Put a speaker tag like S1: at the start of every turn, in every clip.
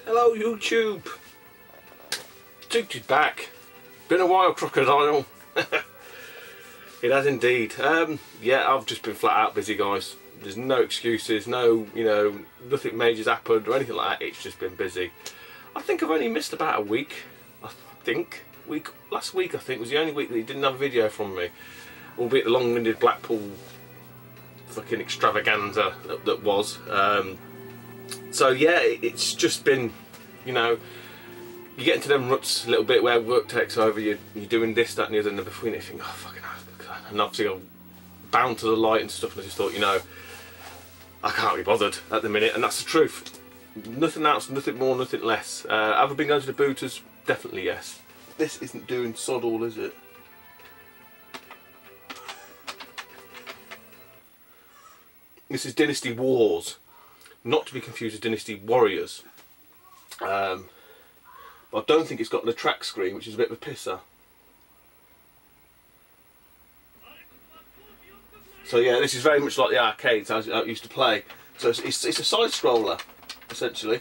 S1: Hello YouTube! Toot is back. Been a while, Crocodile. It has indeed. Yeah, I've just been flat out busy, guys. There's no excuses, no, nothing major's happened or anything like that. It's just been busy. I think I've only missed about a week. Last week I think was the only week that he didn't have a video from me. Albeit the long-winded Blackpool fucking extravaganza that was. So yeah, it's just been, you get into them ruts a little bit where work takes over, you're doing this, that and the other, and then before you think, oh fucking hell, and obviously I'm bound to the light and stuff, and I just thought, I can't be bothered at the minute, and that's the truth. Nothing else, nothing more, nothing less. Have I been going to the booters? Definitely yes. This isn't doing sod all, is it? This is Dynasty Wars, not to be confused with Dynasty Warriors. But I don't think it's got the track screen, which is a bit of a pisser. So yeah, this is very much like the arcades I used to play. So it's a side scroller, essentially.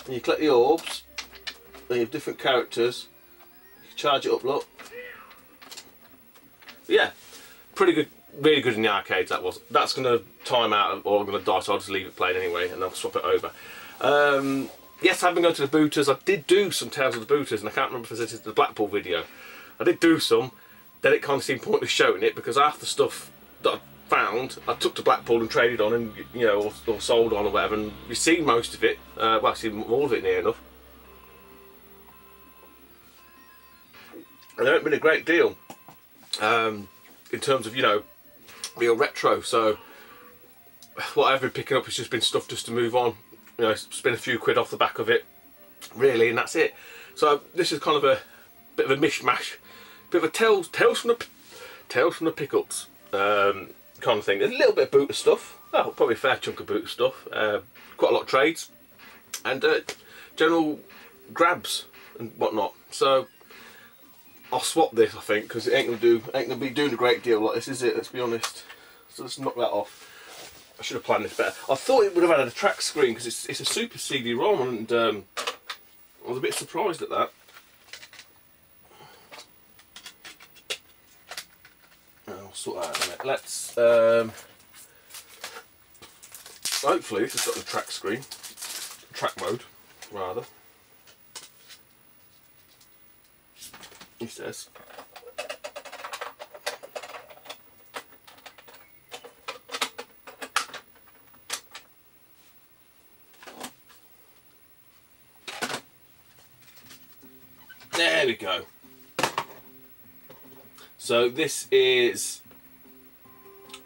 S1: And you collect the orbs, and you have different characters. You charge it up, look. But yeah, pretty good. Really good in the arcades, that was. That's going to time out, or I'm going to die, so I'll just leave it playing anyway and I'll swap it over. Yes, I've been going to the booters. I did do some Tales of the Booters, and I can't remember if this is the Blackpool video. I did do some, then it kind of seemed pointless showing it because half the stuff that I found, I took to Blackpool and traded on and, or sold on or whatever, and you've seen most of it. Well, I've seen all of it near enough. And there hasn't been a great deal in terms of, real retro, so what I've been picking up has just been stuff just to move on, spend a few quid off the back of it, really, and that's it. So this is kind of a bit of a mishmash, bit of a tales from the pickups kind of thing. There's a little bit of booter stuff, probably a fair chunk of booter stuff, quite a lot of trades, and general grabs and whatnot. So I'll swap this, I think, because it ain't gonna be doing a great deal like this, is it? Let's be honest. So let's knock that off. I should have planned this better. I thought it would have had a track screen because it's a Super CD-ROM, and I was a bit surprised at that. I'll sort that out in a minute. Let's hopefully this has got the track screen, track mode rather. He says. There we go. So this is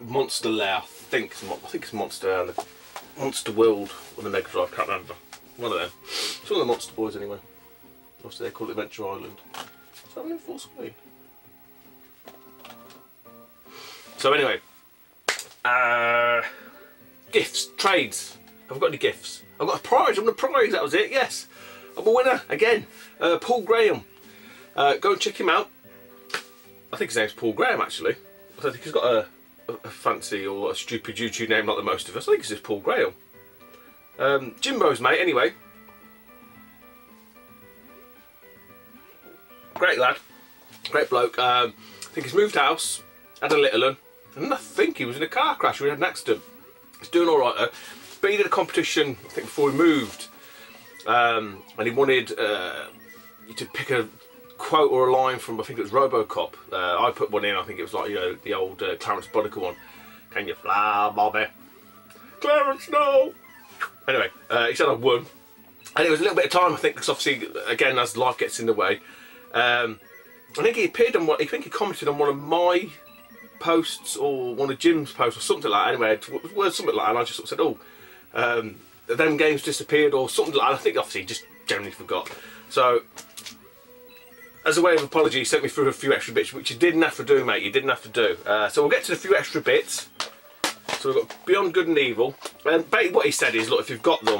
S1: Monster Lair, I think it's Monster Lair, and the Monster World on the Mega Drive, can't remember. One of them. It's one of the Monster Boys anyway. Obviously they call it Adventure Island. Is that in full screen? So anyway, gifts, trades. Have I got any gifts? I've got a prize. I'm the prize. That was it. Yes, I'm a winner again. Paul Graham. Go and check him out. I think his name's Paul Graham actually. I don't think he's got a fancy or a stupid YouTube name like the most of us. I think it's just Paul Graham. Jimbo's mate anyway. Great lad, great bloke. I think he's moved house, had a little one, and I think he was in a car crash. We had an accident. He's doing all right though. But he did a competition, I think, before he moved, and he wanted you to pick a quote or a line from, I think it was RoboCop. I put one in. I think it was like the old Clarence Boddicker one. Can you fly, Bobby? Clarence, no. Anyway, he said I won, and it was a little bit of time, I think, because obviously again as life gets in the way. I think he appeared on I think he commented on one of my posts or one of Jim's posts or something like that. Anyway, it was something like that, and I just sort of said, oh, them games disappeared or something like that. I think obviously he just generally forgot. So, as a way of apology, he sent me through a few extra bits, which you didn't have to do, mate. You didn't have to do. So we'll get to the few extra bits. So we've got Beyond Good and Evil. And basically what he said is, look, if you've got them,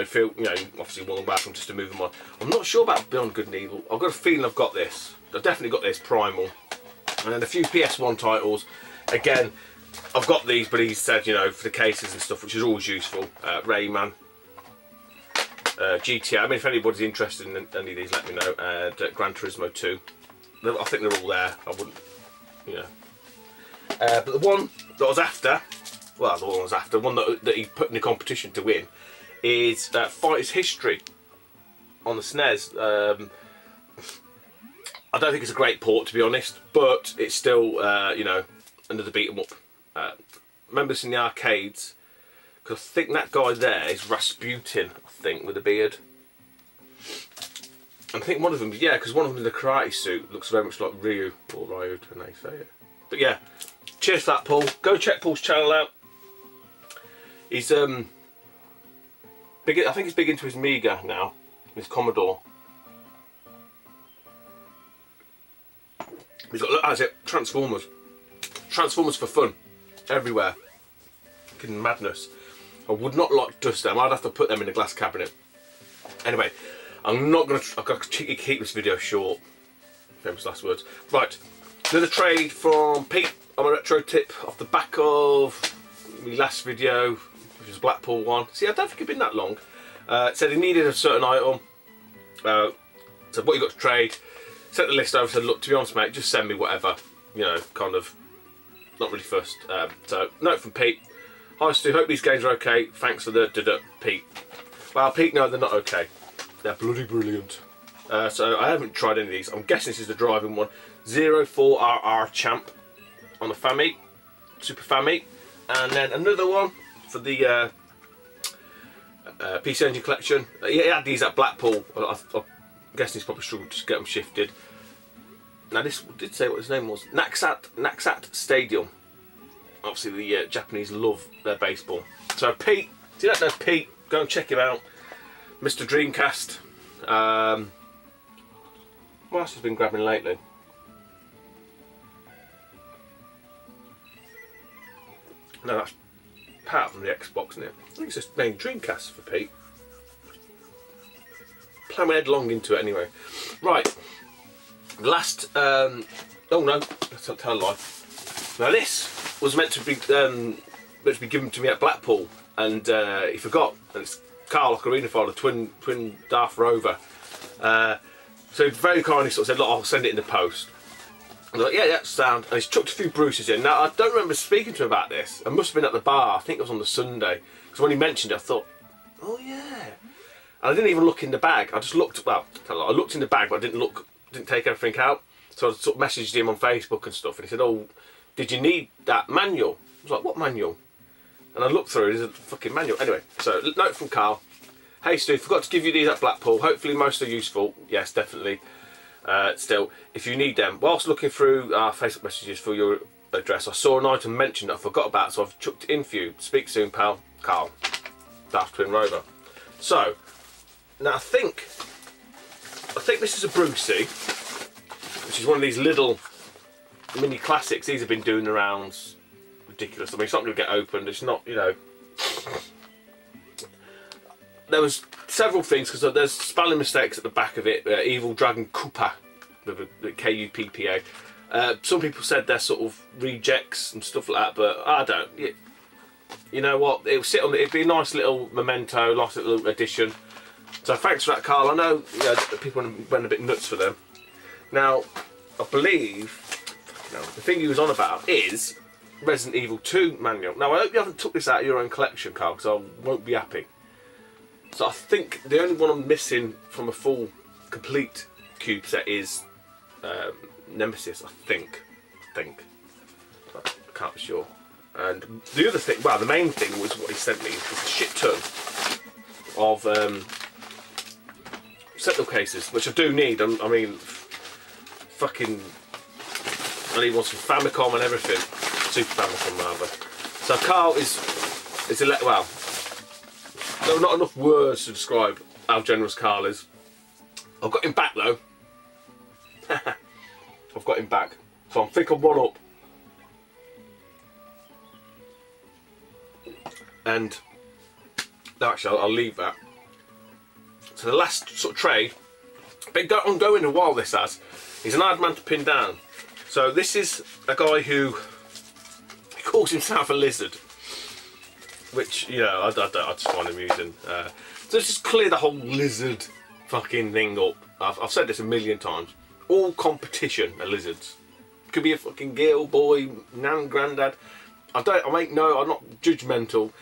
S1: feel, obviously more than welcome just to move them on. I'm not sure about Beyond Good and Evil. I've got a feeling I've got this. I've definitely got this, Primal. And then a few PS1 titles. Again, I've got these, but he said, you know, for the cases and stuff, which is always useful. Rayman, GTA. I mean, if anybody's interested in any of these, let me know. And Gran Turismo 2. I think they're all there. I wouldn't, you know. But the one that I was after, well, the one I was after, one that he put in the competition to win, is Fighters History on the SNES. I don't think it's a great port, to be honest, but it's still, you know, another beat 'em up. Remember this in the arcades, because I think that guy there is Rasputin, I think, with a beard. And I think one of them, yeah, because one of them in the karate suit looks very much like Ryu, or Ryu, when they say it. But yeah, cheers for that, Paul. Go check Paul's channel out. He's big. I think he's big into his Amiga now, his Commodore. He's got, look, that's it, Transformers. Transformers for fun, everywhere. Fucking madness. I would not like to dust them. I'd have to put them in a glass cabinet. Anyway, I'm not gonna. I've got to keep this video short. Famous last words. Right, another trade from Pete on a retro tip off the back of my last video, which was Blackpool one. See, I don't think it'd been that long. It said he needed a certain item. Said what you got to trade. Sent the list over. Said, look, to be honest, mate, just send me whatever. You know, kind of. Not really fussed. So, note from Pete. Hi Stu, hope these games are okay. Thanks for the Pete. Well, Pete, no, they're not okay. They're bloody brilliant. So, I haven't tried any of these. I'm guessing this is the driving one. 04RR Champ on the Famicom, Super Famicom. And then another one for the PC Engine Collection. He had these at Blackpool. I'm guessing he's probably struggled to get them shifted. Now this did say what his name was. Naksat Stadium. Obviously the Japanese love their baseball. So Pete, if you don't know Pete, go and check him out. Mr. Dreamcast. What else has been grabbing lately? No, that's apart from the Xbox, isn't it? I think it's just main Dreamcast for Pete. Plowing headlong into it anyway. Right. Last, oh no, that's not tell a lie. Now this was meant to be given to me at Blackpool, and he forgot. And it's Carl Ocarina Father, twin Darth Rover. So he very kindly sort of said, look, I'll send it in the post. I was like, yeah, sound. And he's chucked a few Bruces in. Now I don't remember speaking to him about this. I must have been at the bar. I think it was on the Sunday. Because when he mentioned it, I thought, oh yeah. And I didn't even look in the bag. I just looked. Well, I looked in the bag, but I didn't take everything out. So I sort of messaged him on Facebook and stuff, and he said, oh, did you need that manual? I was like, what manual? And I looked through it, there's a fucking manual. Anyway, so note from Carl. Hey Stu, forgot to give you these at Blackpool. Hopefully most are useful. Yes, definitely. Still, if you need them. Whilst looking through our Facebook messages for your address, I saw an item mentioned that I forgot about, so I've chucked it in for you. Speak soon, pal. Carl. Darth Twin Rover. So, now I think this is a Brucey, which is one of these little mini classics. These have been doing the rounds. Ridiculous. I mean, it's not going to get opened. It's not, you know. There was several things, because there's spelling mistakes at the back of it. Evil Dragon Koopa, with the K-U-P-P-A. Some people said they're sort of rejects and stuff like that, but I don't. You know what? It'd be a nice little memento, nice little addition. So thanks for that, Carl. I know, you know, people went a bit nuts for them. Now, I believe the thing he was on about is Resident Evil 2 manual. Now, I hope you haven't took this out of your own collection, Carl, because I won't be happy. So I think the only one I'm missing from a full, complete cube set is Nemesis, I think. But I can't be sure. And the other thing, well, the main thing was what he sent me, was a shit ton of Sentinel cases, which I do need. I mean, fucking, I need ones from Famicom and everything. Super Famicom, rather. So Carl is well, there are not enough words to describe how generous Carl is. I've got him back though. I've got him back. So I think I'm one up. And no, actually, I'll leave that. So the last sort of trade, been ongoing a while. This he's an hard man to pin down. So this is a guy who calls himself a lizard, which, you know, I just find amusing. So let's just clear the whole lizard fucking thing up. I've said this a million times. All competition are lizards. Could be a fucking girl, boy, nan, granddad. I'm not judgmental.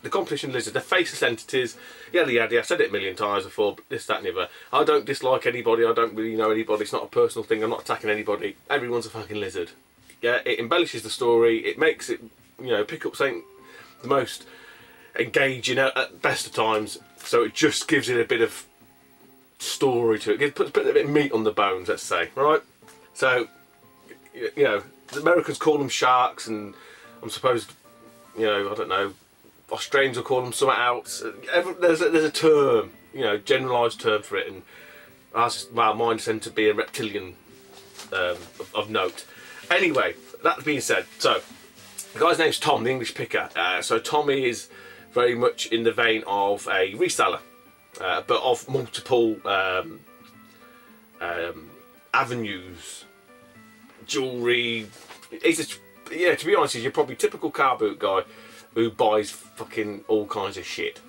S1: The competition lizard, they're faceless entities. Yada yada. I said it a million times before, but this, that, and the other. I don't dislike anybody. I don't really know anybody. It's not a personal thing. I'm not attacking anybody. Everyone's a fucking lizard. Yeah, it embellishes the story. It makes it, you know, pick up something the most engaging at best of times. So it just gives it a bit of story to it. It puts a bit of meat on the bones, let's say. Right? So, you know, the Americans call them sharks, and I'm supposed, you know, I don't know, Australians will call them something else. There's a term, you know, generalised term for it, and mine tend to be a reptilian of note. Anyway, that being said, so the guy's name's Tom, the English picker. So Tommy is very much in the vein of a reseller, but of multiple avenues, jewellery. Yeah, to be honest, you're probably a typical car boot guy who buys fucking all kinds of shit.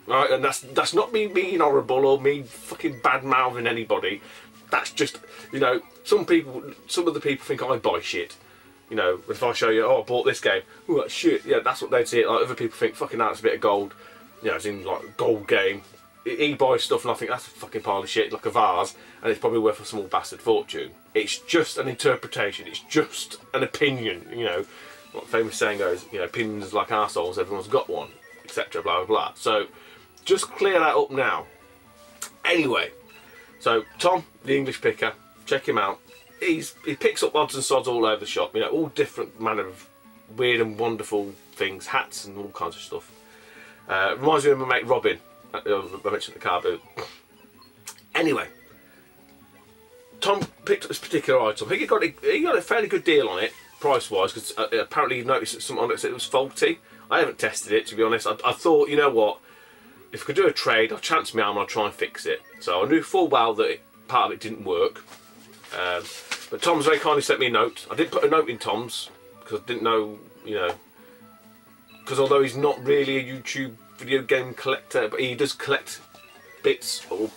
S1: Right, and that's not me being horrible or me fucking bad mouthing anybody. That's just, you know, some of the people think I buy shit. You know, if I show you, oh, I bought this game, oh, that's shit. Yeah, that's what they'd see it like. Other people think, fucking that's a bit of gold. You know, it's in like a gold game. He buys stuff and I think that's a fucking pile of shit, like a vase, and it's probably worth a small bastard fortune. It's just an interpretation. It's just an opinion, you know. What the famous saying goes, you know, opinions like arseholes, everyone's got one, etc. Blah blah blah. So just clear that up now. Anyway, so Tom, the English picker, check him out. He picks up odds and sods all over the shop. You know, all different manner of weird and wonderful things, hats and all kinds of stuff. Reminds me of my mate Robin. I mentioned the car boot. Anyway, Tom picked up this particular item. He got a fairly good deal on it, price-wise, because apparently he noticed that someone that said it was faulty. I haven't tested it, to be honest. I thought, you know what, if I could do a trade, I'll chance my arm and I'll try and fix it. So I knew full well that part of it didn't work. But Tom's very kindly sent me a note. I did put a note in Tom's, because I didn't know, you know, because although he's not really a YouTube video game collector, but he does collect bits or,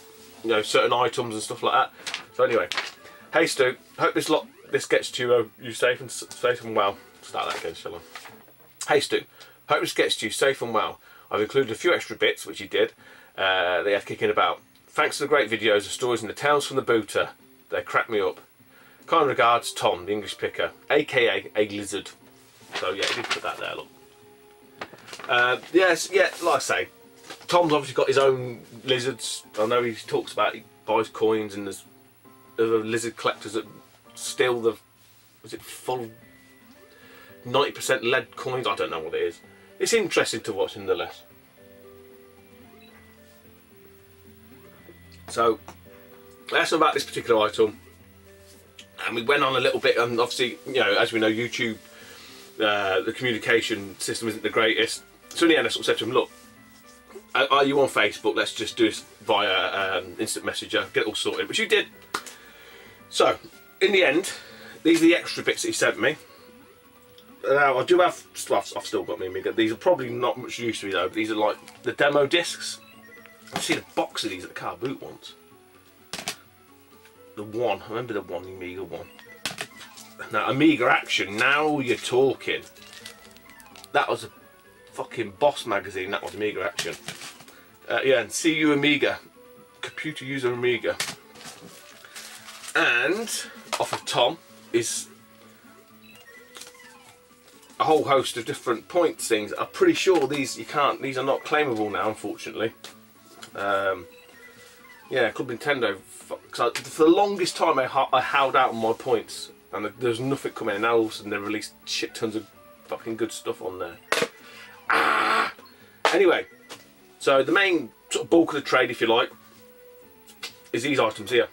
S1: you know, certain items and stuff like that. So anyway, hey Stu, hope this gets to you safe and well. Start that again, shall I? Hey Stu, hope this gets to you safe and well. I've included a few extra bits, which he did. They had kicking about. Thanks to the great videos, the stories and the tales from the booter. They crack me up. Kind regards, Tom, the English picker, aka a lizard. So yeah, he did put that there, look. Yes, yeah, like I say, Tom's obviously got his own lizards. I know he talks about he buys coins, and there's other lizard collectors that steal the, was it full 90% lead coins? I don't know what it is. It's interesting to watch nonetheless. So that's about this particular item, and we went on a little bit, and obviously, you know, as we know, YouTube, the communication system isn't the greatest. So in the end I sort of said to him, look, are you on Facebook? Let's just do this via instant messenger, get it all sorted, which you did. So in the end, these are the extra bits that he sent me. Now I do have, well, I've still got me Amiga. These are probably not much use to me though, but these are like the demo discs. I've seen a box of these at the car boot once. The one, I remember the one, the Amiga one. Now Amiga Action, now you're talking. That was a fucking Boss magazine, that was Amiga Action. Yeah, and CU Amiga, computer user Amiga. And off of Tom is a whole host of different points things. I'm pretty sure these these are not claimable now, unfortunately. Yeah, Club Nintendo, for the longest time I held out on my points, and there's nothing coming, and now all of a sudden they've released shit tons of fucking good stuff on there. Anyway, so the main sort of bulk of the trade, if you like, is these items here.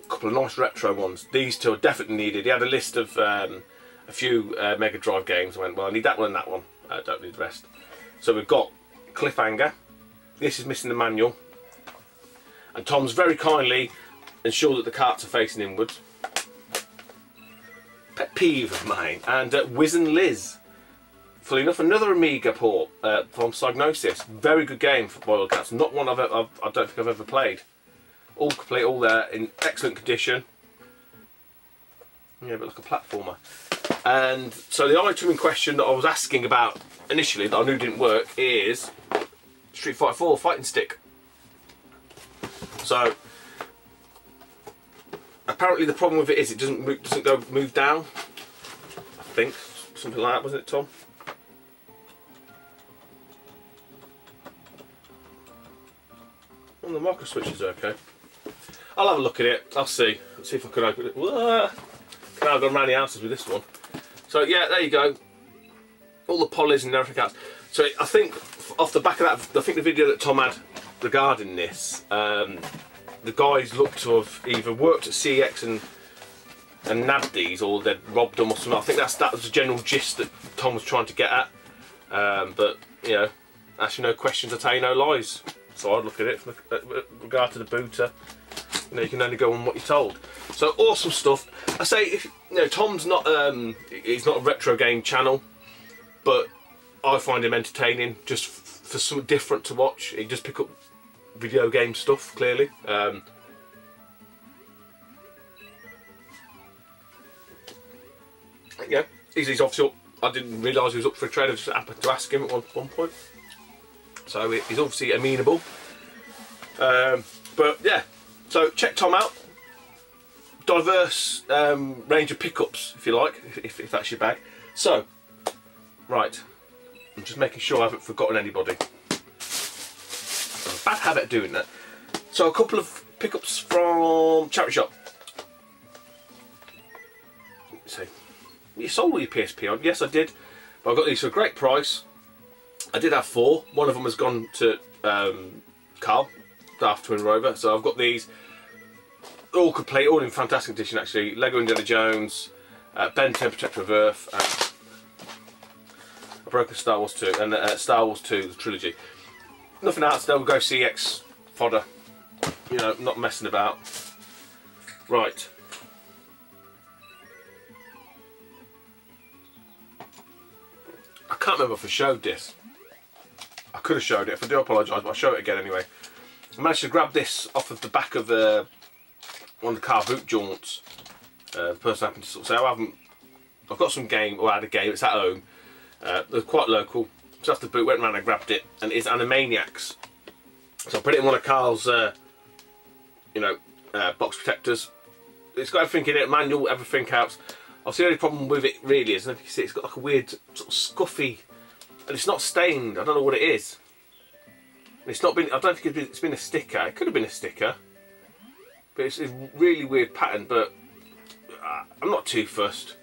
S1: A couple of nice retro ones. These two are definitely needed. He had a list of a few Mega Drive games. I went, well, I need that one and that one. I don't need the rest. So we've got Cliffhanger. This is missing the manual. And Tom's very kindly ensured that the carts are facing inwards. pet peeve of mine. And Wizen Liz. Funnily enough, another Amiga port from Psygnosis. Very good game for Wildcats. Not one I don't think I've ever played. All complete, all there in excellent condition. Yeah, but like a platformer. And so the item in question that I was asking about initially that I knew didn't work is Street Fighter 4 fighting stick. So apparently the problem with it is it doesn't move down. I think something like that, wasn't it, Tom? Well, the marker switch is okay. I'll have a look at it. I'll see. Let's see if I can open it. Whoa. Now I've gone around the houses with this one. So yeah, there you go. All the polys and everything else. So I think off the back of that, I think the video that Tom had regarding this, the guys looked to have either worked at CEX and nabbed these, or they'd robbed them or something. I think that was the general gist that Tom was trying to get at. But you know, actually no questions, I tell you no lies. So I'd look at it from regard to the booter. You know, you can only go on what you're told. So awesome stuff. I say, if you know, Tom's not he's not a retro game channel, but I find him entertaining just for something different to watch. He just pick up video game stuff, clearly. Yeah, he's obviously up. I didn't realise he was up for a trade. I just happened to ask him at one point. So he's obviously amenable. But yeah, so check Tom out. Diverse range of pickups, if you like, if that's your bag. So, right, I'm just making sure I haven't forgotten anybody. Bad habit of doing that. So a couple of pickups from Charity Shop. Let's see. You sold all your PSP on? Yes, I did. But I got these for a great price. I did have 4. One of them has gone to Carl, Daft Twin Rover. So I've got these all complete, all in fantastic condition actually. Lego Indiana Jones, Ben 10 Protector of Earth, and a broken Star Wars 2, and Star Wars 2, the trilogy. Nothing else, they'll go CX fodder. You know, not messing about. Right. I can't remember if I showed this. I could have showed it. If I do, apologise, but I'll show it again anyway. I managed to grab this off of the back of one of the car boot jaunts. The person happened to sort of say, oh, I've got some game, or I had a game, it's at home. They're quite local. So after the boot, went around and grabbed it, and it's Animaniacs. So I put it in one of Carl's, you know, box protectors. It's got everything in it, manual, everything else. Obviously, the only problem with it really is, I don't know if you can see, it's got like a weird sort of scuffy, and it's not stained. I don't know what it is. It's not been. I don't think it's been a sticker. It could have been a sticker, but it's a really weird pattern. But I'm not too fussed.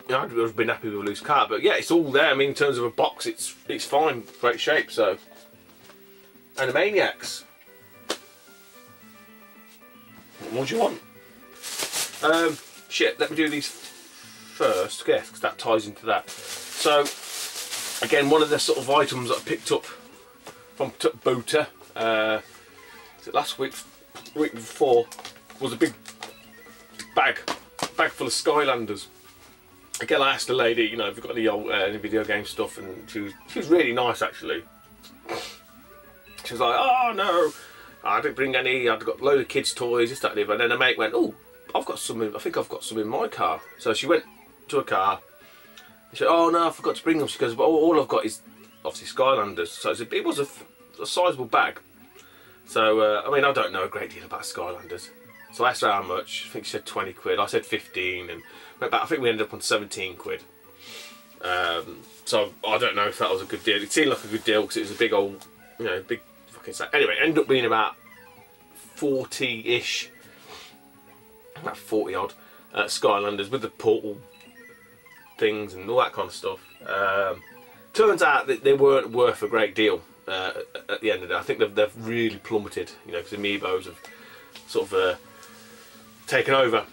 S1: You know, I'd have been happy with a loose card, but yeah, it's all there. I mean, in terms of a box, it's fine, great shape. So, Animaniacs. What more do you want? Shit, let me do these first, yes, because that ties into that. So, again, one of the sort of items that I picked up from Booter, last week, week before, was a big bag full of Skylanders. Again, I asked the lady, you know, have you got any old any video game stuff, and she was really nice actually. She was like, oh no, I didn't bring any. I've got a load of kids' toys, this, that, and the other. And then her mate went, oh, I've got some. I think I've got some in my car. So she went to a car. She said, oh no, I forgot to bring them. She goes, but all I've got is obviously Skylanders. So it was a sizable bag. So I mean, I don't know a great deal about Skylanders. So I asked her how much. I think she said 20 quid. I said 15, and went back. I think we ended up on 17 quid. So I don't know if that was a good deal. It seemed like a good deal because it was a big old, you know, big fucking set. Anyway, it ended up being about 40-ish, about 40 odd Skylanders with the portal things and all that kind of stuff. Turns out that they weren't worth a great deal at the end of it. I think they've really plummeted, you know, because Amiibos have sort of taken over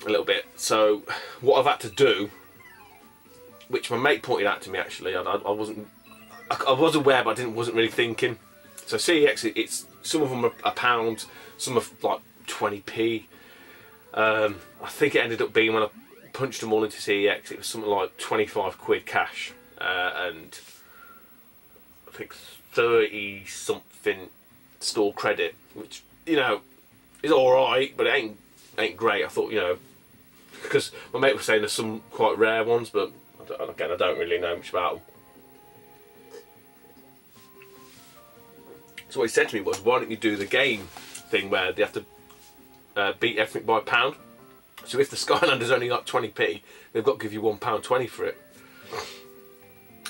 S1: a little bit. So what I've had to do, which my mate pointed out to me actually, I was aware but I wasn't really thinking. So CEX, it's some of them are £1, some are like 20p. I think it ended up being, when I punched them all into CEX, it was something like 25 quid cash, and I think 30 something store credit, which, you know, is alright, but it ain't great. I thought, you know, because my mate was saying there's some quite rare ones, but again, I don't really know much about them. So what he said to me was, why don't you do the game thing where they have to beat everything by a pound? So if the Skylander's only like 20p, they've got to give you £1.20 for it.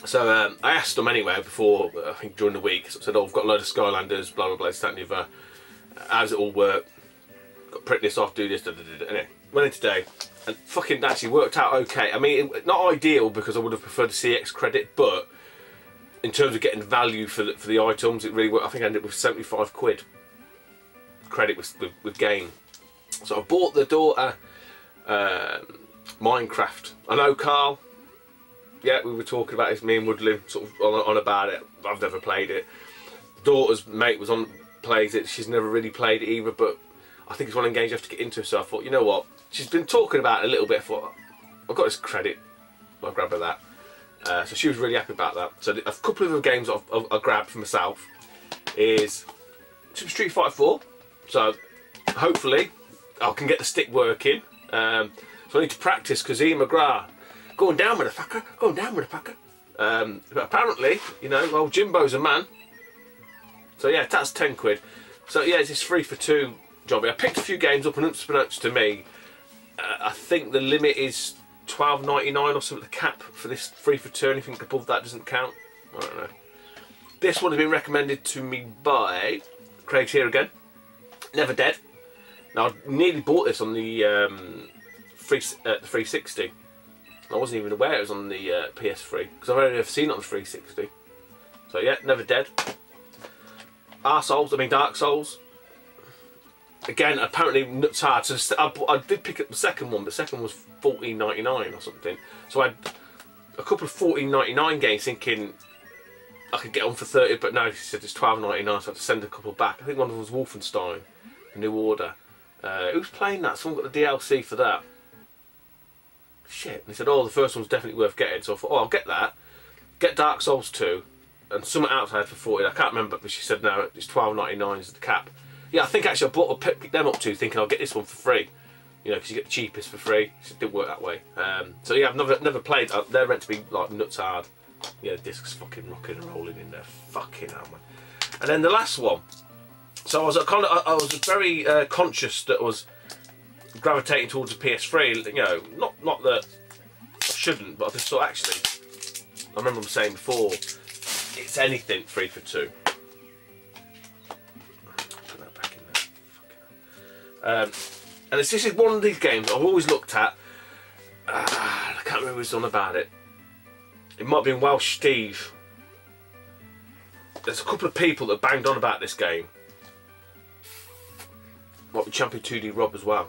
S1: So I asked them anyway before, I think during the week, so I said, oh, I've got a load of Skylanders, blah blah blah, this, that and the other. How does it all work? Got to print this off, do this, da, da, da, da. Anyway, went in today and fucking actually worked out okay. I mean, not ideal because I would have preferred the CX credit, but in terms of getting value for the items, it really worked. I think I ended up with 75 quid credit with game. So I bought the daughter Minecraft. I know Carl, yeah, we were talking about it, me and Woodley sort of on about it. I've never played it. Daughter's mate plays it. She's never really played it either, but I think it's one of the games you have to get into. So I thought, you know what, she's been talking about it a little bit. I thought, I've got this credit, I'll grab her that. So she was really happy about that. So a couple of the games I grabbed for myself is Super Street Fighter 4. So hopefully I can get the stick working. So I need to practice because Ian McGrath, going down motherfucker, going down motherfucker. But apparently, you know, old Jimbo's a man. So yeah, that's 10 quid. So yeah, it's this 3 for 2 jobby. I picked a few games up, and unbeknownst to me, I think the limit is £12.99 or something, the cap for this 3 for 2. Anything above that doesn't count. I don't know. This one has been recommended to me by Craig's here again. Never Dead. Now I nearly bought this on the 360. I wasn't even aware it was on the PS3 because I've only ever seen it on the 360. So yeah, Never Dead. Dark Souls. Again, apparently nuts hard. So I did pick up the second one, but the second one was £14.99 or something. So I had a couple of £14.99 games thinking I could get on for 30, but no, he said it's £12.99, so I had to send a couple back. I think one of them was Wolfenstein, The New Order. Who's playing that? Someone got the DLC for that. Shit. And he said, oh, the first one's definitely worth getting. So I thought, oh, I'll get that. Get Dark Souls 2. And something outside for 40. I can't remember, but she said no, it's £12.99 is the cap. Yeah, I think actually I picked them up too, thinking I'll get this one for free. You know, because you get the cheapest for free. It didn't work that way. So yeah, I've never played. They're meant to be like nuts hard. Yeah, the disc's fucking rocking and rolling in there. Fucking hell, man. And then the last one. So I was very conscious that I was gravitating towards the PS3. You know, not that I shouldn't, but I just thought actually, I remember saying before, it's anything 3 for 2. Put that back in there. And this is one of these games I've always looked at. I can't remember who's on about it. It might have been Welsh Steve. There's a couple of people that banged on about this game. Might be Champion 2D Rob as well.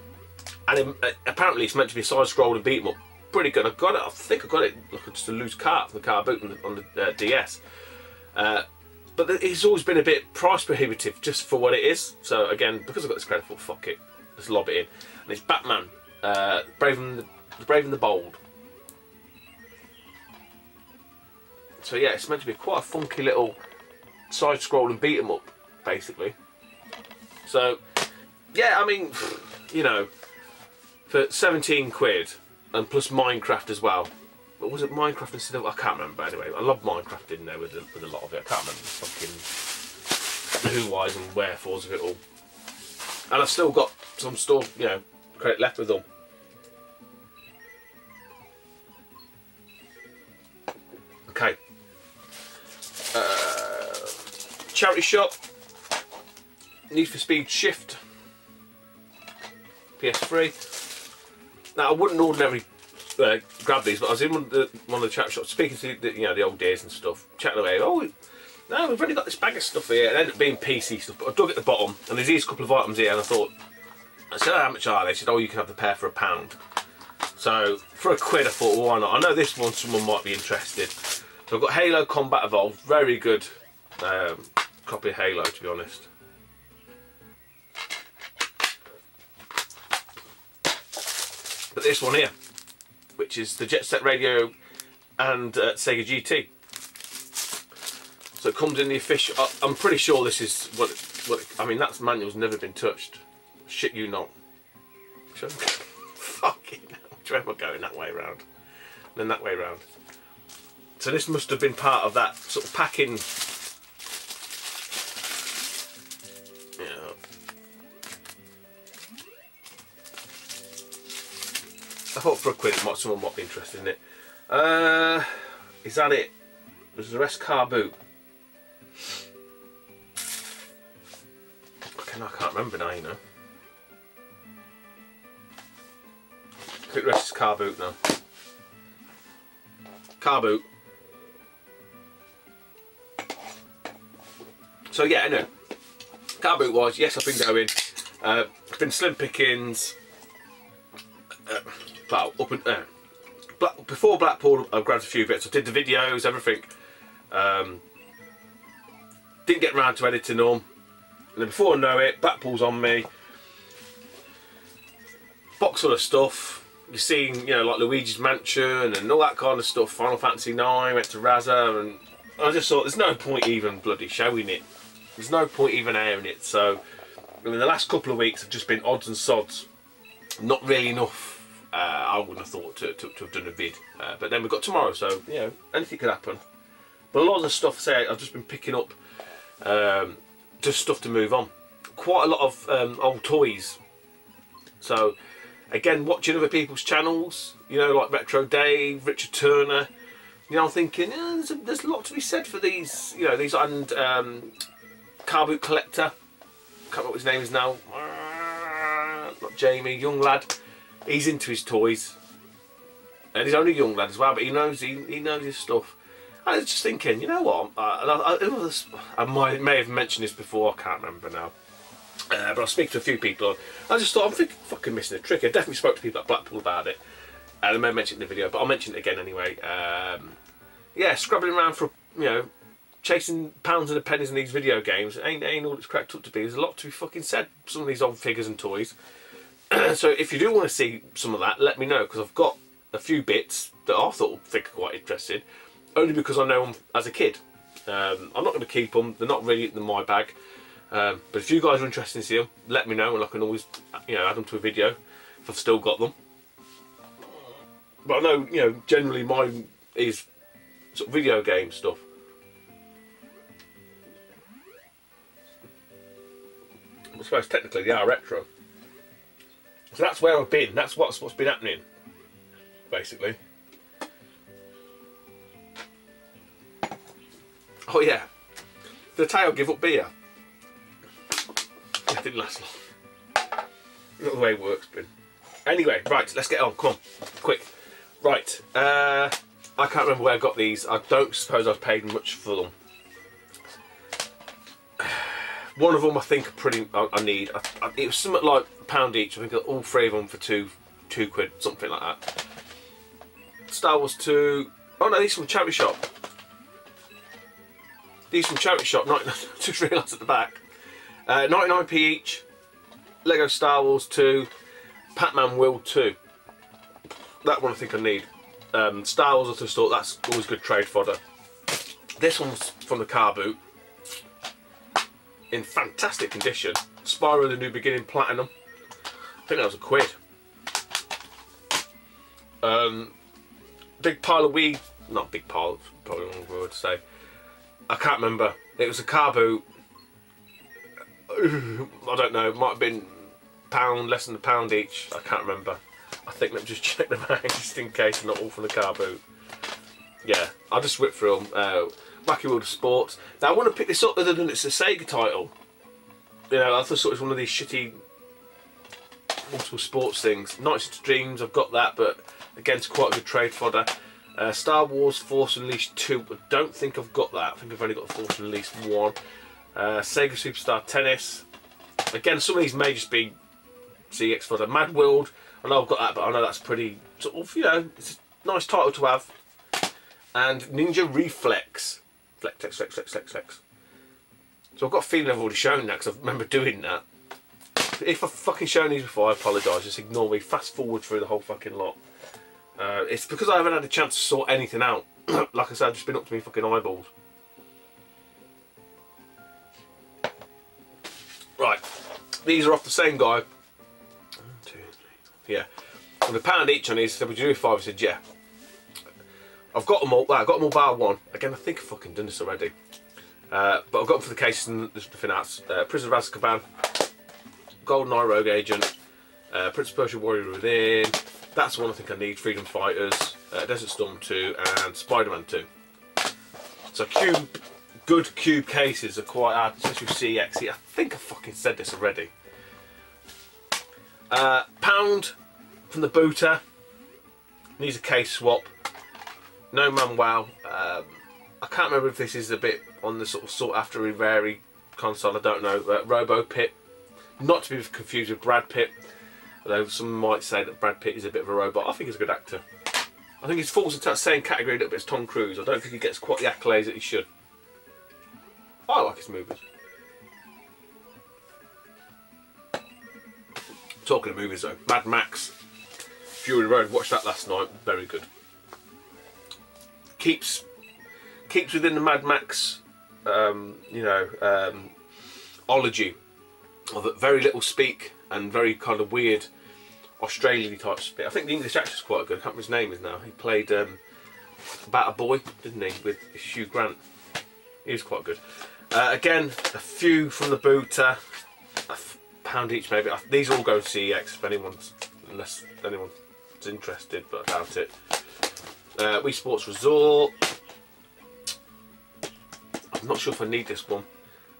S1: And apparently it's meant to be a side-scrolling beat 'em up. Pretty good. I think I got it like just a loose cart from the car boot on the DS. But it's always been a bit price prohibitive just for what it is. So again, because I've got this credit for, fuck it, let's lob it in. And it's Batman, Brave and the Bold. So yeah, it's meant to be quite a funky little side-scrolling beat 'em up, basically. So yeah, I mean, you know, for 17 quid and plus Minecraft as well. But was it Minecraft instead of? I can't remember. Anyway, I love Minecraft in there with a lot of it. I can't remember the fucking who, whys, and wherefores of it all. And I've still got some store, you know, credit left with them. Okay. Charity shop. Need for Speed Shift. PS3. Now I wouldn't ordinarily grab these, but I was in one of the charity shops speaking to the old days and stuff, chatting away. Oh, no, we've only got this bag of stuff here. It ended up being PC stuff, but I dug at the bottom and there's these couple of items here, and I said, oh, how much are they? They said, oh, you can have the pair for £1. So for £1, I thought, well, why not? I know this one, someone might be interested. So I've got Halo Combat Evolved, very good copy of Halo, to be honest. but this one here, which is the Jet Set Radio and Sega GT. So it comes in the official. I'm pretty sure this is what. I mean, that manual's never been touched. Shit, you not. Fucking hell. Which way am I going? That way round. Then that way round. So this must have been part of that sort of packing. Yeah. I thought for a quid someone might be interested in it. Is that it? There's the rest car boot. Okay, I can't remember now, you know. I think the rest is car boot now. Car boot. So yeah, anyway, car boot wise, yes, I've been going. It's been slim pickings. Well, before Blackpool, I grabbed a few bits. I did the videos, everything. Didn't get around to editing them. And then before I know it, Blackpool's on me. Box full of stuff. You've seen, you know, like Luigi's Mansion and all that kind of stuff. Final Fantasy 9, went to Raza, and I just thought there's no point even bloody showing it. There's no point even airing it. So, in the last couple of weeks, have just been odds and sods. Not really enough. I wouldn't have thought to have done a vid, but then we've got tomorrow, so you know, anything could happen. But a lot of the stuff, say, I've just been picking up just stuff to move on. Quite a lot of old toys. So again, watching other people's channels, you know, like Retro Dave, Richard Turner. You know, I'm thinking there's a lot to be said for these, you know, these and car boot collector. Can't remember what his name is now. Not Jamie, young lad. He's into his toys, and he's only a young lad as well, but he knows his stuff. I was just thinking, you know what? I may have mentioned this before. I can't remember now, but I speak to a few people. I just thought I'm fucking missing a trick. I definitely spoke to people at Blackpool about it, and I may have mentioned it in the video, but I'll mention it again anyway. Yeah, scrabbling around for, you know, chasing pounds and pennies in these video games ain't all it's cracked up to be. There's a lot to be fucking said. Some of these old figures and toys. So if you do want to see some of that, let me know, because I've got a few bits that I thought would are quite interesting, only because I know them as a kid. I'm not going to keep them, they're not really in my bag, but if you guys are interested in seeing them, let me know and I can always, you know, add them to a video if I've still got them. But I know, you know, generally mine is sort of video game stuff. I suppose technically they are retro. So that's where I've been, that's what's been happening, basically. Oh yeah, did I tell you I'll give up beer? It didn't last long. Not the way it works, but anyway, right, let's get on, come on, quick. Right, I can't remember where I got these. I don't suppose I've paid much for them. One of them I think I need. It was something like £1 each. I think all three of them for two quid, something like that. Star Wars 2. Oh no, these from Charity Shop. These from Charity Shop. Just realised at the back. 99p each. Lego Star Wars 2. Pac-Man World 2. That one I think I need. Star Wars, I just thought that's always good trade fodder. This one's from the car boot. In fantastic condition. Spyro the New Beginning Platinum. I think that was £1. Big pile of weed. Not big pile, probably the wrong word to say. I can't remember. It was a car boot. I don't know. It might have been £1, less than £1 each. I can't remember. I think let me just check them out just in case they're not all from the car boot. Yeah, I'll just whip through them. Wacky World of Sports. Now I want to pick this up other than it's a Sega title. You know, I thought it was one of these shitty multiple sports things. Nights into Dreams, I've got that, but again, it's quite a good trade fodder. Star Wars Force Unleashed 2, I don't think I've got that. I think I've only got the Force Unleashed 1. Sega Superstar Tennis. Again, some of these may just be CX fodder. Mad World, I know I've got that, but I know that's pretty sort of, you know, it's a nice title to have. And Ninja Reflex. Flex. So I've got a feeling I've already shown that because I remember doing that. if I've fucking shown these before, I apologise. Just ignore me. Fast forward through the whole fucking lot. It's because I haven't had a chance to sort anything out. Like I said, I've just been up to me fucking eyeballs. Right, these are off the same guy. 1, 2, 3, yeah. And £1 each on these. So would you do 5? I said, yeah. I've got them all. Well, I got them all bar one. Again, I think I've fucking done this already. But I've got them for the cases and there's nothing else. Prisoner of Azkaban, GoldenEye Rogue Agent, Prince of Persia Warrior Within. That's the one I think I need. Freedom Fighters, Desert Storm 2, and Spider-Man 2. So good cube cases are quite hard, especially with CEX. I think I fucking said this already. £1 from the booter. Needs a case swap. No Manuel. I can't remember if this is a bit on the sort of sought after Riveri console. I don't know. Robo Pitt. Not to be confused with Brad Pitt. Although some might say that Brad Pitt is a bit of a robot. I think he's a good actor. I think he falls into that same category a little bit as Tom Cruise. I don't think he gets quite the accolades that he should. I like his movies. Talking of movies though, Mad Max Fury Road, watched that last night, very good. Keeps within the Mad Max ology of very little speak and very kind of weird Australian type speak. I think the English actor's quite good. I can't remember his name is now. He played About a Boy, didn't he, with Hugh Grant. He was quite good. Again, a few from the booter, £1 each maybe. These all go to CEX if anyone's, unless anyone's interested, but I doubt it. Wii Sports Resort. I'm not sure if I need this one.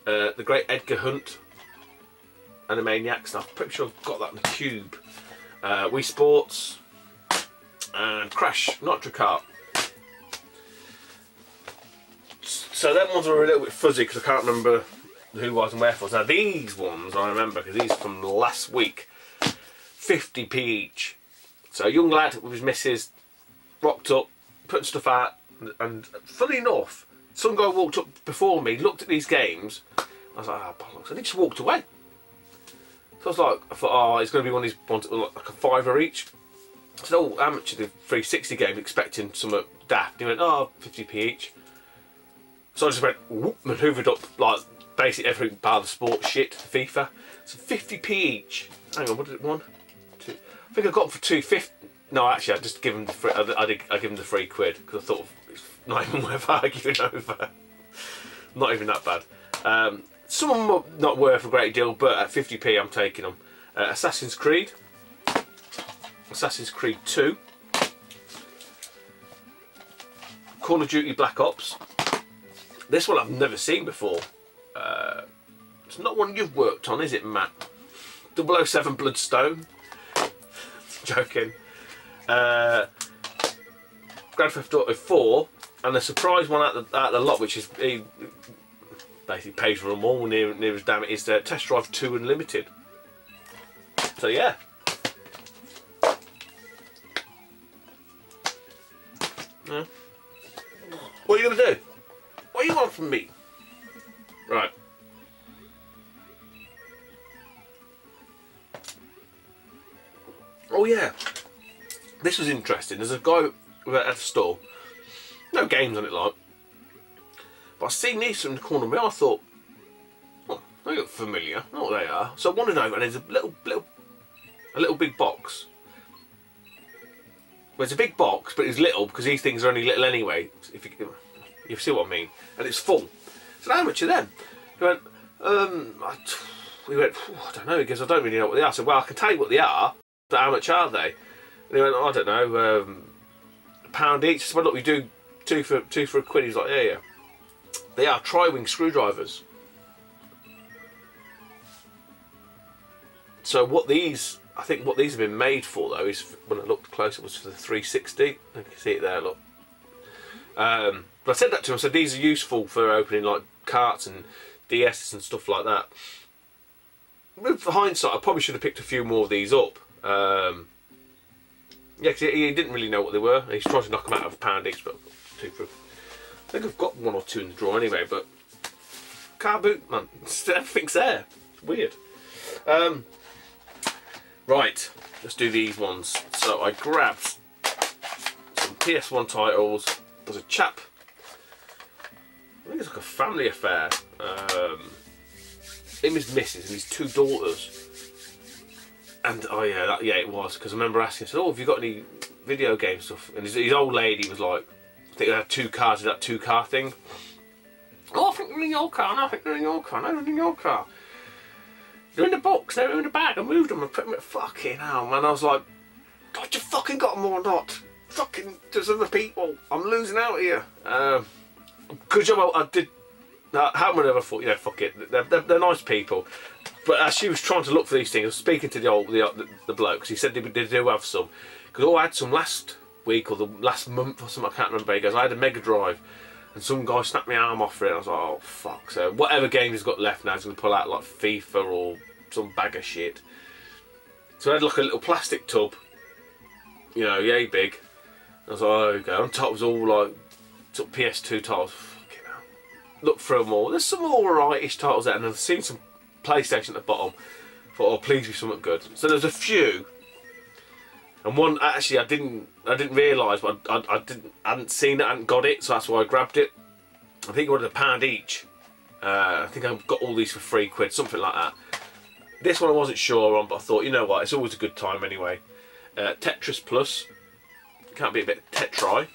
S1: The Great Edgar Hunt, Animaniacs. I'm pretty sure I've got that in the cube. Wii Sports and Crash Nitro Kart. So them ones are a little bit fuzzy because I can't remember who was and wherefore. Now these ones I remember because these are from last week. 50p each. So a young lad with his missus rocked up, putting stuff out, and funny enough, some guy walked up before me, looked at these games. I was like, oh bollocks, and he just walked away. So I thought, oh, it's going to be one of these ones like a £5 each. I said, oh, how much are the 360 games? Expecting some daft. He went, oh, 50p each. So I just went, whoop, manoeuvred up like basically every bar of the sport shit, FIFA. So 50p each. Hang on, what did it, 1, 2? I think I got them for 250. No, actually, I just give them the free. I give them the £3 because I thought it's not even worth arguing over. Not even that bad. Some of them are not worth a great deal, but at 50p, I'm taking them. Assassin's Creed, Assassin's Creed 2, Call of Duty Black Ops. This one I've never seen before. It's not one you've worked on, is it, Matt? 007 Bloodstone. Joking. Grand Theft Auto 4, and a surprise one out the lot, which is he basically pays for them all near as damn it, is Test Drive 2 Unlimited. So yeah. Yeah. What are you gonna do? What do you want from me? Right. Oh yeah. This was interesting. There's a guy at the store. No games on it, like. But I seen these from the corner of my eye. I thought, oh, they look familiar. I know what they are. So I wandered over, and there's a little big box. Well, it's a big box, but it's little because these things are only little anyway. If you see what I mean, and it's full. So how much are them? He went, we went, I don't know. He goes, I don't really know what they are. I said, well, I can tell you what they are, but how much are they? And he went, oh, I don't know, £1 each. I said, well, look, we do two for £1. He was like, yeah. They are tri-wing screwdrivers. So what these, I think what these have been made for though is, when I looked closer, was for the 360. You can see it there, look. But I said that to him, I said these are useful for opening like carts and DSs and stuff like that. With hindsight, I probably should have picked a few more of these up. Yeah, because he didn't really know what they were. He's trying to knock them out of £1 each, but two for. I think I've got 1 or 2 in the drawer anyway, but car boot, man, everything's there. It's weird. Right, let's do these ones. So I grabbed some PS1 titles. There's a chap, I think it's like a family affair. Him, his missus and his 2 daughters. And oh yeah, yeah it was, because I remember asking, I said, oh, have you got any video game stuff? And his old lady was like, I think they had 2 cars, that 2-car thing. Oh, I think they're in your car, no, I think they're in your car, no, they're in your car. They're in the box, they're in the bag, I moved them and put them in. Fucking hell, man. I was like, God, you fucking got them or not? Fucking, there's other people, I'm losing out here. Good job I did. Hackman never thought, you know, fuck it, they're nice people. But as she was trying to look for these things, I was speaking to the bloke, because he said they do have some. Because I had some last week or the last month or something, I can't remember. He goes, I had a Mega Drive, and some guy snapped my arm off for it. And I was like, oh fuck. So whatever game he's got left now, he's going to pull out like FIFA or some bag of shit. So I had like a little plastic tub, you know, yay big. I was like, oh, okay. On top was all like sort of PS2 titles. Fucking hell. Look through them all. There's some alright-ish titles there, and I've seen some PlayStation at the bottom. Thought, oh, please be something good. So there's a few, and one actually I didn't realise, but I hadn't seen it, I hadn't got it, so that's why I grabbed it. I think it was £1 each. I think I got all these for £3, something like that. This one I wasn't sure on, but I thought, you know what, it's always a good time anyway. Tetris Plus. Can't be a bit Tetri.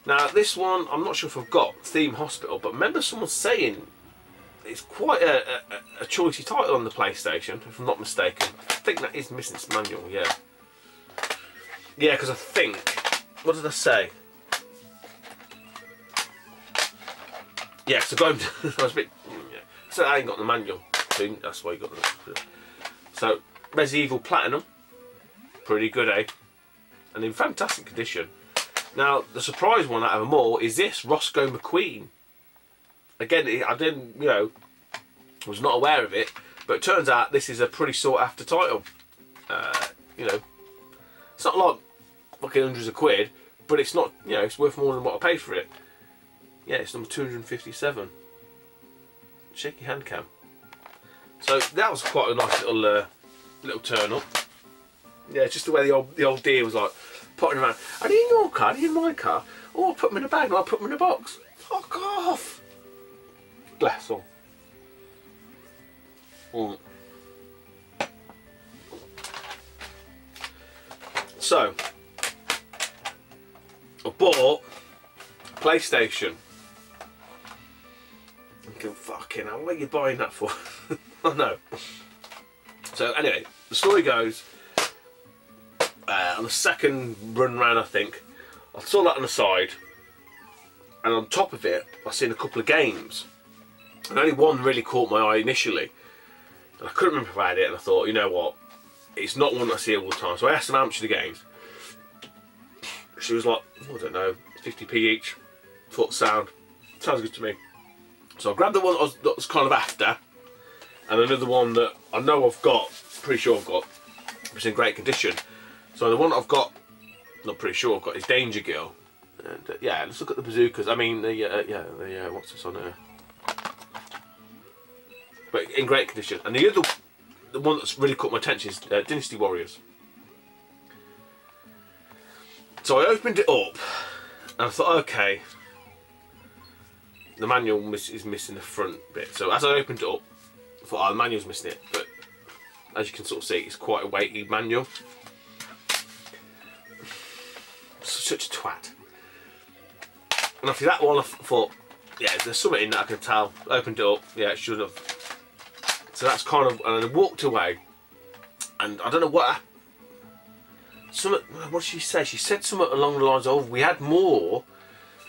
S1: Now this one, I'm not sure if I've got Theme Hospital, but remember someone saying it's quite a choicey title on the PlayStation, if I'm not mistaken. I think that is missing its manual, yeah. Yeah, because I think, what did I say? Yeah, because I was a bit, yeah. So I ain't got the manual, so that's why you got the. So, Resident Evil Platinum, pretty good, eh? And in fantastic condition. Now, the surprise one out of them all is this, Roscoe McQueen. Again, I didn't, you know, was not aware of it, but it turns out this is a pretty sought after title. You know, it's not like fucking hundreds of quid, but it's not, you know, it's worth more than what I paid for it. Yeah, it's number 257. Shaky hand cam. So that was quite a nice little turn up. Yeah, just the way the old dear was like potting around. Are they in your car? Are they in my car? Oh, I'll put them in a bag and I'll put them in a box. Fuck off. Bless them. So, I bought a PlayStation. I'm thinking, fucking hell, what are you buying that for? I know. So anyway, the story goes, on the second run round I think, I saw that on the side, and on top of it I seen a couple of games, and only one really caught my eye initially, and I couldn't remember if I had it, and I thought, you know what, it's not one I see all the time. So I asked her how much of the games. She was like, oh, I don't know, 50p each. Thought sounds good to me. So I grabbed the one that was kind of after, and another one that I know I've got, pretty sure I've got, it's in great condition. So the one that I've got, not pretty sure I've got, is Danger Girl. And yeah, let's look at the bazookas. I mean, what's this on here? But in great condition. And the one that's really caught my attention is Dynasty Warriors. So I opened it up, and I thought, okay, the manual is missing the front bit. So as I opened it up, I thought, oh, the manual's missing it. But as you can sort of see, it's quite a weighty manual. Such a twat. And after that one, I thought, yeah, there's something in that I can tell. Opened it up, yeah, it should have. So that's kind of, and I walked away, and I don't know what did she say? She said something along the lines of, we had more,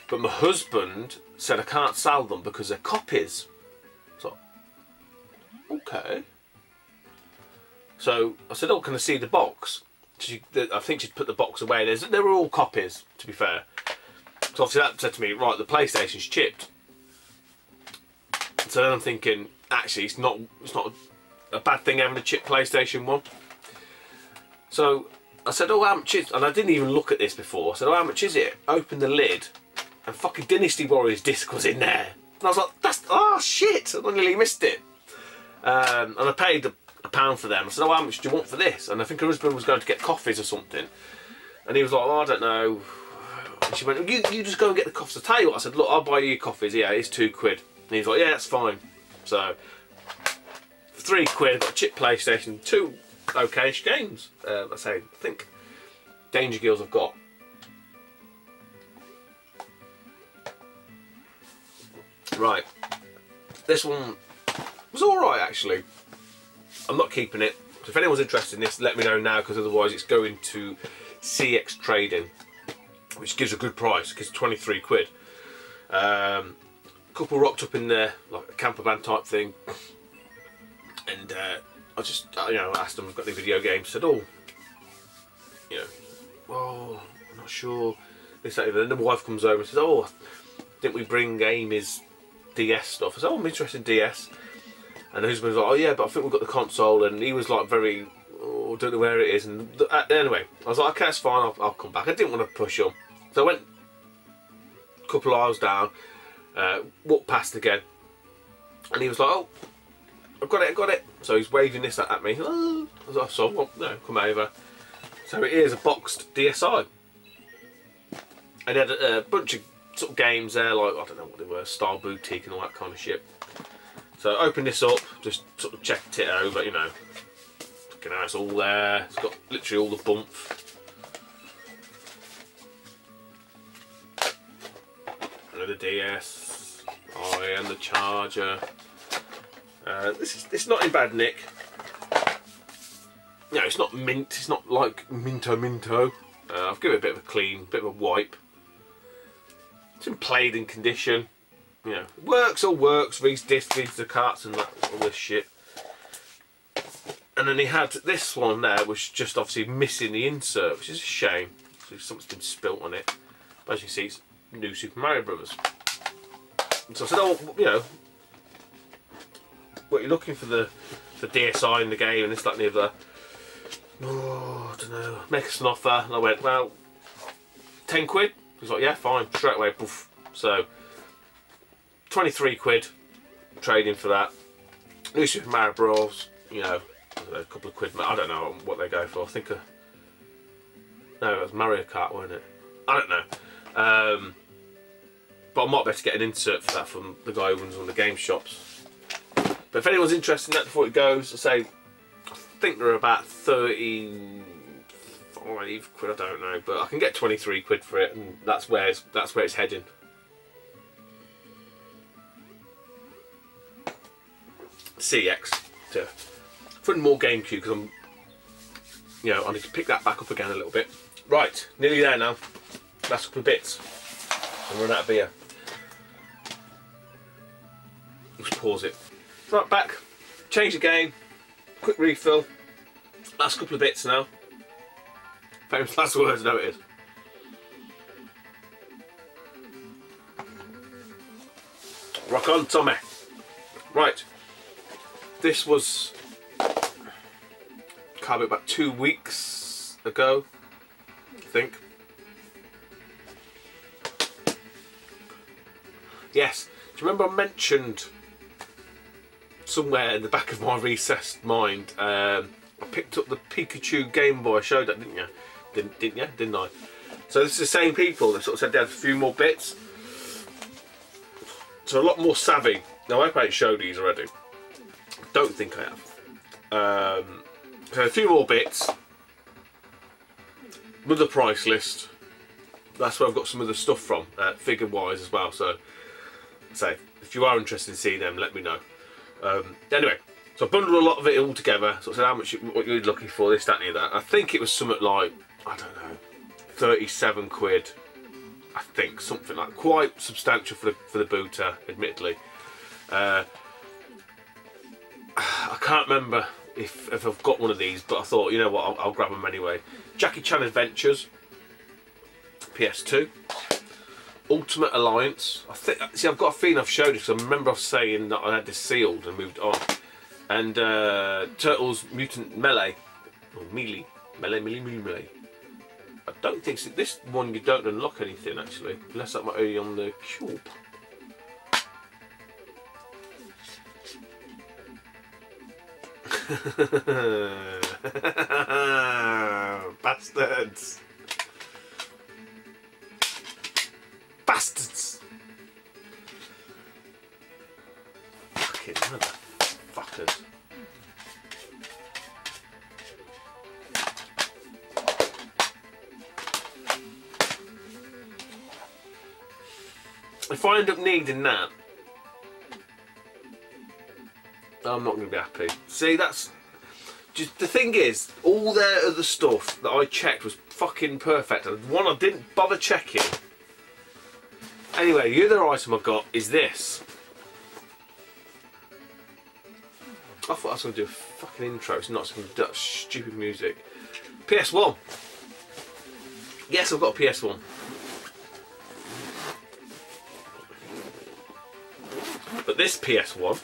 S1: but my husband said I can't sell them because they're copies. So, okay. So I said, oh, can I see the box? I think she'd put the box away. They were all copies, to be fair. So obviously that said to me, right, the PlayStation's chipped. So then I'm thinking, actually, it's not a bad thing having a chipped PlayStation 1. So I said, oh, how much is it? And I didn't even look at this before. I said, oh, how much is it? Opened the lid, and fucking Dynasty Warriors disc was in there. And I was like, oh shit, I nearly missed it. And I paid £1 for them. I said, oh, how much do you want for this? And I think her husband was going to get coffees or something. And he was like, oh, I don't know. And she went, you just go and get the coffees. I tell you what, I said, look, I'll buy you coffees. Yeah, it's £2. And he was like, yeah, that's fine. So, for £3, I got a chip PlayStation, 2 okay-ish games. I think Danger Girls I've got. Right. This one was alright, actually. I'm not keeping it. So if anyone's interested in this, let me know now, because otherwise it's going to CX Trading, which gives a good price, gives £23. Couple rocked up in there, like a camper van type thing, and I just, asked them, I've got any video games. Said, oh, well, I'm not sure. This, that, and then the wife comes over and says, oh, didn't we bring Amy's DS stuff? I said, oh, I'm interested in DS. And the husband was like, oh yeah, but I think we've got the console. And he was like very, oh, don't know where it is. And anyway, I was like, okay, that's fine, I'll come back. I didn't want to push him. So I went a couple of aisles down, walked past again. And he was like, oh, I've got it. So he's waving this at me. Oh. I was like, so, well, no, come over. So it is a boxed DSi. And he had a bunch of sort of games there, like, I don't know what they were, Star Boutique and all that kind of shit. So I opened this up, just sort of checked it over, looking at it's all there. It's got literally all the bump. And the DS, and the charger. It's not in bad nick. It's not mint. It's not like minto. I've given it a bit of a clean, bit of a wipe. It's in played in condition. Works, all works. These discs, these the carts, and that, all this shit. And then he had this one there, which just obviously missing the insert, which is a shame. So something's been spilt on it. But as you can see, it's new Super Mario Brothers. So I said, oh, what you're looking for the DSi in the game, and this, that, and the other. Oh, I don't know. Make us an offer. And I went, well, £10. He was like, yeah, fine. Straight away, poof. So, £23 trading for that. New Super Mario Bros. A couple of quid. I don't know what they go for. I think no, it was Mario Kart, wasn't it? I don't know. But I might better get an insert for that from the guy who runs one of the game shops. But if anyone's interested in that before it goes, I think they're about 35 quid. I don't know, but I can get £23 for it, and that's where it's heading. CX to put more GameCube, because I'm, I need to pick that back up again a little bit. Right, nearly there now. Last couple of bits. I'm running out of beer. Let's pause it. Right, back. Change the game. Quick refill. Last couple of bits now. Famous last words, no it is. Rock on, Tommy. Right. This was about 2 weeks ago, I think. Yes. Do you remember I mentioned somewhere in the back of my recessed mind, I picked up the Pikachu Game Boy. I showed that, didn't you? Didn't you? Didn't I? So this is the same people. They sort of said they had a few more bits. So a lot more savvy. Now I hope I ain't showed these already. Don't think I have. So a few more bits. With the price list. That's where I've got some of the stuff from, figure wise as well. So if you are interested in seeing them, let me know. Anyway, so I bundled a lot of it all together. So I said how much, what you're looking for, this, that, and that. I think it was something like, I don't know, 37 quid. I think something like quite substantial for the booter, admittedly. I can't remember if I've got one of these, but I thought, you know what, I'll grab them anyway. Jackie Chan Adventures, PS2. Ultimate Alliance. See, I've got a feeling I've showed it because I remember saying that I had this sealed and moved on. And Turtles Mutant Melee, or Melee. I don't think so. This one you don't unlock anything actually, unless that might be on the cube. Bastards. Bastards. Fucking motherfuckers. If I end up needing that, I'm not going to be happy. See, that's just the thing is, all their other stuff that I checked was fucking perfect, and one I didn't bother checking. Anyway, the other item I got is this. I thought I was going to do a fucking intro, it's not some stupid music. PS1. Yes, I've got a PS1. But this PS1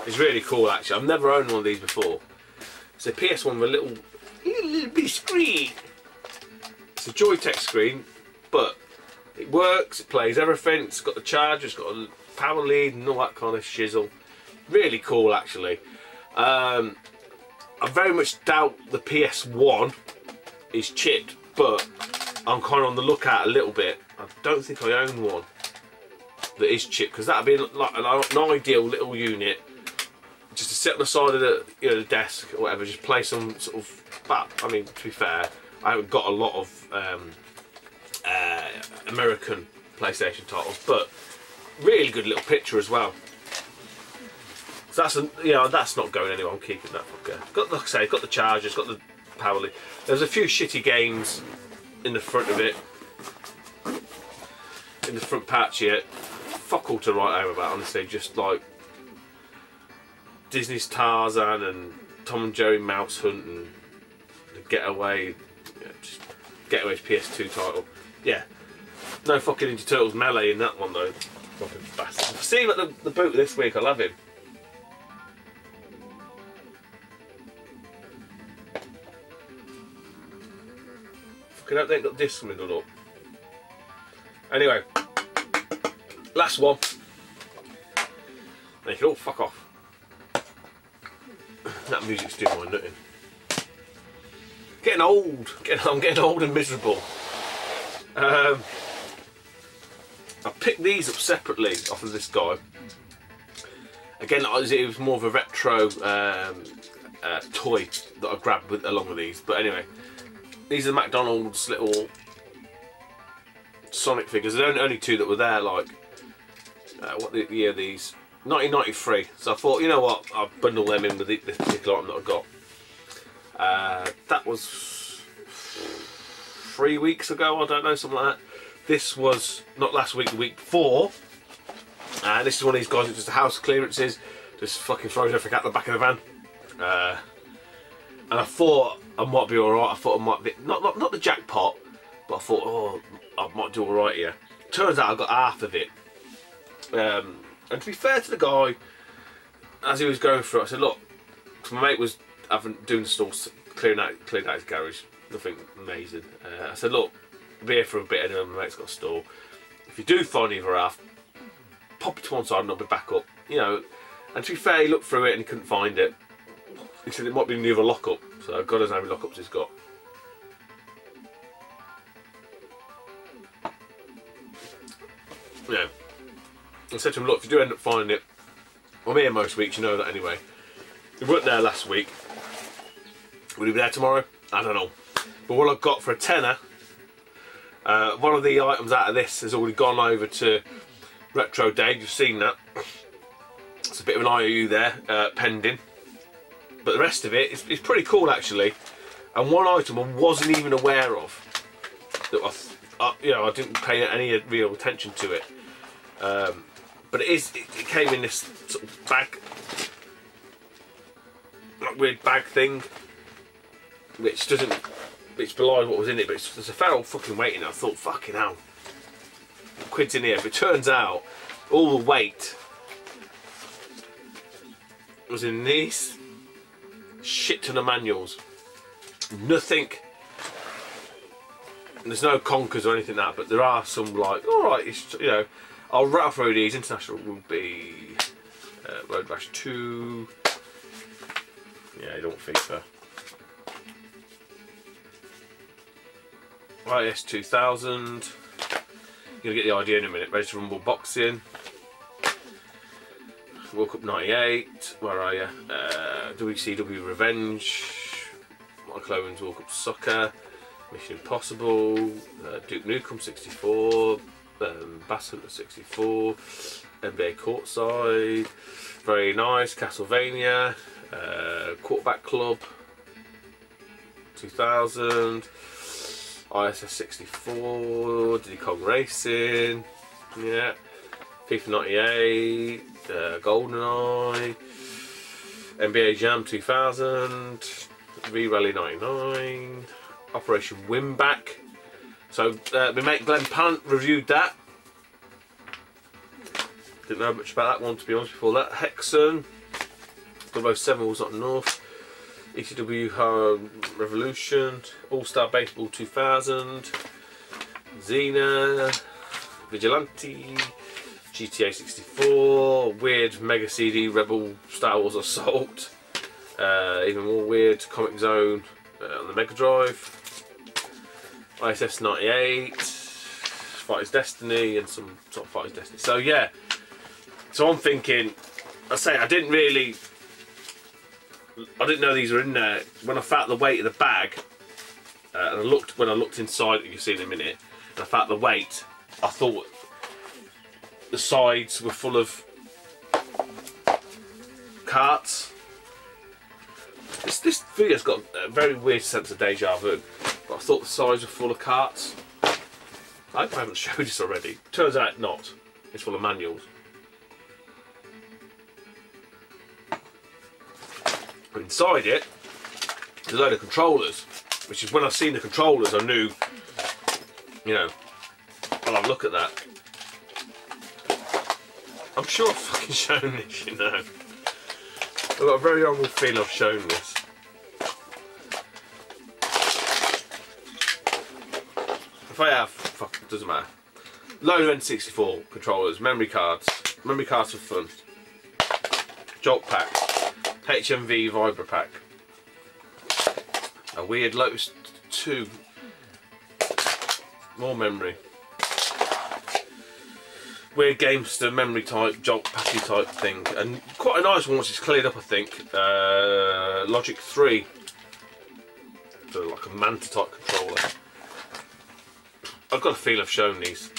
S1: is really cool actually. I've never owned one of these before. It's a PS1 with a little bit of screen. It's a Joytech screen, but it works, it plays everything. It's got the charger, it's got a power lead and all that kind of shizzle. Really cool actually. I very much doubt the PS1 is chipped, but I'm kind of on the lookout a little bit. I don't think I own one that is chipped, because that'd be like an ideal little unit just to sit on the side of the, you know, the desk or whatever, just play some sort of. But I mean, to be fair, I haven't got a lot of American PlayStation titles, but really good little picture as well. So that's that's not going anywhere. I'm keeping that fucker. Got, like I say, got the chargers, got the power lead. There's a few shitty games in the front of it, in the front patch here. Fuck all to write home about, honestly. Just like Disney's Tarzan and Tom and Jerry Mouse Hunt and the Getaway, just Getaway's PS2 title. Yeah, no fucking Ninja Turtles Melee in that one though. Fucking bastard. See him at the boot this week. I love him. Fucking hope they ain't got discs middled up. Anyway. Last one. They can all fuck off. That music's doing my nutting. Getting old. I'm getting old and miserable. I picked these up separately off of this guy. Again, it was more of a retro toy that I grabbed along with these. But anyway, these are McDonald's little Sonic figures. There's only two that were there, like. What the year these? 1993. So I thought, you know what, I'll bundle them in with this particular item that I got. That was 3 weeks ago, I don't know, something like that. This was not last week, the week before. This is one of these guys, it's just the house clearances, just fucking throws everything out the back of the van. And I thought I might be alright. I thought I might be, not the jackpot, but I thought, oh, I might do alright here. Turns out I got half of it. And to be fair to the guy, as he was going through it, I said, look, my mate was doing the stores, clearing out his garage, nothing amazing. I said, look, I'll be here for a bit anyway, my mate's got a store. If you do find either half, pop it to one side and I'll be back up. You know, and to be fair, he looked through it and he couldn't find it. He said it might be in the other lockup, so God knows how many lockups he's got. Yeah. I said to him, look, if you do end up finding it, I'm here most weeks, you know that anyway. We weren't there last week. Will he be there tomorrow? I don't know. But what I've got for a tenner, one of the items out of this has already gone over to Retro Dave, you've seen that. It's a bit of an IOU there, pending. But the rest of it is pretty cool actually. And one item I wasn't even aware of, that I didn't pay any real attention to it. But it came in this sort of bag, like weird bag thing, which belies what was in it, but there's a fair old fucking weight in it. I thought, fucking hell, quid's in here. But it turns out all the weight was in these shit ton of manuals. Nothing. There's no conkers or anything like that, but there are some, like, alright, you know, I'll rattle through these. International will be Road Rash 2. Yeah, you don't want FIFA. IS 2000. You're gonna get the idea in a minute. Ready to Rumble Boxing. World Cup 98. Where are you? WCW Revenge. Michael Owens World Cup Soccer. Mission Impossible. Duke Nukem 64. Bass Hunter 64. NBA Courtside. Very nice. Castlevania. Quarterback Club 2000. ISS 64, Diddy Kong Racing, yeah, FIFA 98, GoldenEye, NBA Jam 2000, V-Rally 99, Operation Winback. So my mate Glenn Pant reviewed that. Didn't know much about that one, to be honest, before that. Hexen, 007 was up north. ECW Revolution, All-Star Baseball 2000, Xena, Vigilante, GTA 64, weird Mega CD Rebel Star Wars Assault, even more weird Comic Zone on the Mega Drive, ISS 98, Fighter's Destiny, and some sort of Fighter's Destiny. So yeah, so I'm thinking, I didn't know these were in there. When I felt the weight of the bag, and when I looked inside, you see in a minute, and I felt the weight, I thought the sides were full of carts. This video's got a very weird sense of deja vu, but I thought the sides were full of carts. I hope I haven't showed this already. Turns out not. It's full of manuals. But inside it, there's a load of controllers, which is when I seen the controllers, I knew, you know, I'll have a look at that. I'm sure I've fucking shown this, you know. I've got a very horrible feeling I've shown this. If I have, fuck, it doesn't matter. Load of N64 controllers, memory cards for fun, jolt pack. HMV Vibra Pack, a weird Lotus 2, more memory, weird Gamester memory type, jolt packy type thing, and quite a nice one once it's cleared up, I think. Logic 3, so like a Manta type controller. I've got a feel I've shown these.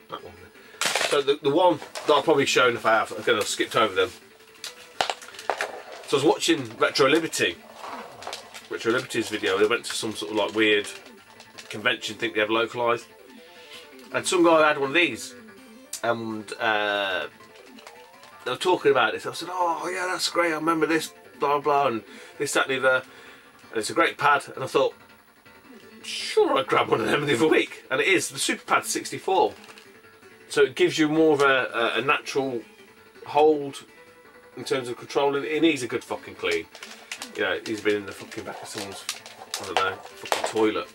S1: That one there. So the one that I've probably shown, if I have, again I've skipped over them. So I was watching Retro Liberty's video. They went to some sort of like weird convention thing they have localised, and some guy had one of these, and they were talking about this. I said, oh yeah, that's great, I remember this, blah blah, and this, that and the other, and it's a great pad. And I thought, sure, I'd grab one of them the other week, and it is the Super Pad 64. So it gives you more of a natural hold in terms of controlling. It needs a good fucking clean. You know, he's been in the fucking back of someone's, I don't know, fucking toilet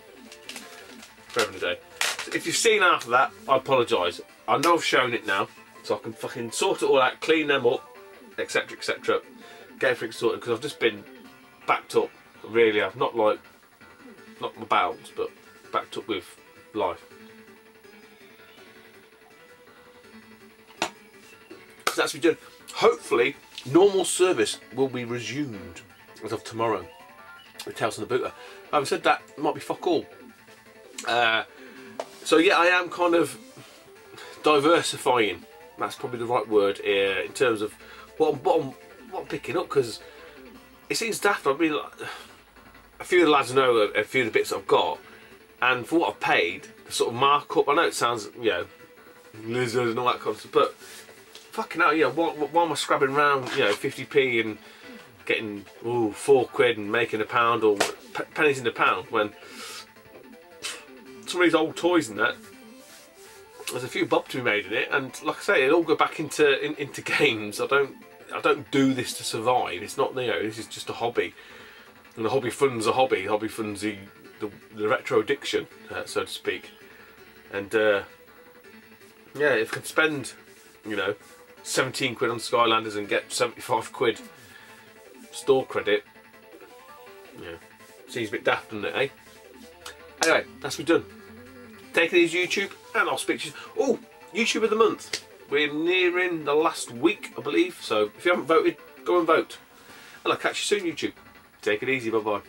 S1: forever and a day. So if you've seen after that, I apologise. I know I've shown it now, so I can fucking sort it all out, clean them up, etc, etc. Get everything sorted, because I've just been backed up. Really, I've not my bowels, but backed up with life. So that's what we're doing. Hopefully, normal service will be resumed as of tomorrow with Tales from the Booter. Having said that, it might be fuck all. So yeah, I am kind of diversifying. That's probably the right word in terms of what I'm picking up, because it seems daft. I mean, like, a few of the lads know a few of the bits I've got, and for what I've paid, the sort of markup. I know it sounds, you know, lizard and all that kind of stuff, but fucking hell, yeah. Why am I scrabbing around, you know, 50p and getting £4 and making a pound or pennies in the pound when some of these old toys and that, there's a few bob to be made in it, and like I say, it'll all go back into games. I don't do this to survive. It's not, you know, this is just a hobby, and the hobby funds a hobby. The hobby funds the retro addiction, so to speak. And yeah, if I could spend, you know, 17 quid on Skylanders and get 75 quid store credit. Yeah, seems a bit daft, doesn't it, eh? Anyway, that's me done. Take it easy, YouTube, and I'll speak to you. Oh, YouTube of the month. We're nearing the last week, I believe. So if you haven't voted, go and vote. And I'll catch you soon, YouTube. Take it easy. Bye bye.